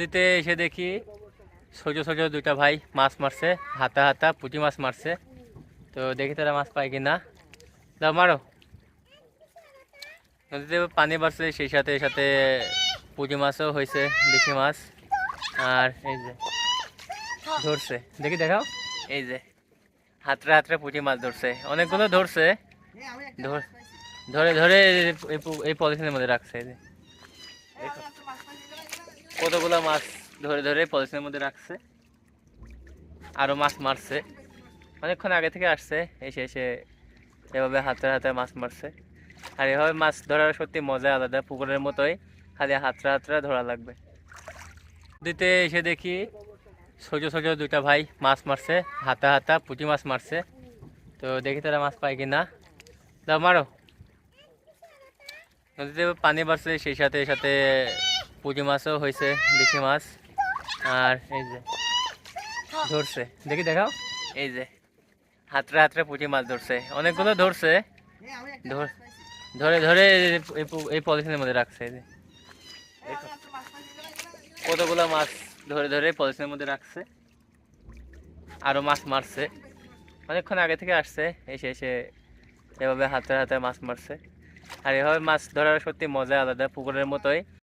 নদীতে এসে দেখি ছোট ছোট দুইটা ভাই মাছ মারছে, হাতা হাতা পুঁটি মাছ মারছে। তো দেখি তারা মাছ পায় কিনা। দাও মারো। নদীতে পানি বাড়ছে, সেই সাথে সাথে পুঁটি মাছও হয়েছে, দেশি মাছ। আর এই যে ধরছে, দেখি দেখাও। এই যে হাতরা হাতরা পুঁটি মাছ ধরছে, অনেকগুলো ধরছে। ধরে ধরে এই পলিথিনের মধ্যে রাখছে। এই যে কতগুলো মাছ ধরে ধরে পলিথিনের মধ্যে রাখছে। আরো মাছ মারছে, অনেকক্ষণ আগে থেকে আসছে, এসে এসে এভাবে হাতে হাতে মাছ মারছে। আর এভাবে মাছ ধরার সত্যি মজা আলাদা, পুকুরের মতোই, খালি হাতরা হাতরা ধরা লাগবে। নদীতে এসে দেখি ছোট ছোট দুইটা ভাই মাছ মারছে, হাতা হাতা পুঁটি মাছ মারছে। তো দেখি তারা মাছ পায় কিনা। দাও মারো। নদীতে পানি বাড়ছে, সেই সাথে সাথে পুঁটি মাছও হয়েছে, দেশি মাছ। আর এই যে ধরছে, দেখি দেখাও। এই যে হাতরা হাতরা পুঁটি মাছ ধরছে, অনেকগুলো ধরছে। ধরে ধরে এই পলিথিনের মধ্যে রাখছে। এই যে কতগুলো মাছ ধরে ধরে পলিথিনের মধ্যে রাখছে। আরো মাছ মারছে, অনেকক্ষণ আগে থেকে আসছে, এসে এসে এভাবে হাতে হাতে মাছ মারছে। আর এভাবে মাছ ধরার সত্যি মজা আলাদা, পুকুরের মতোই।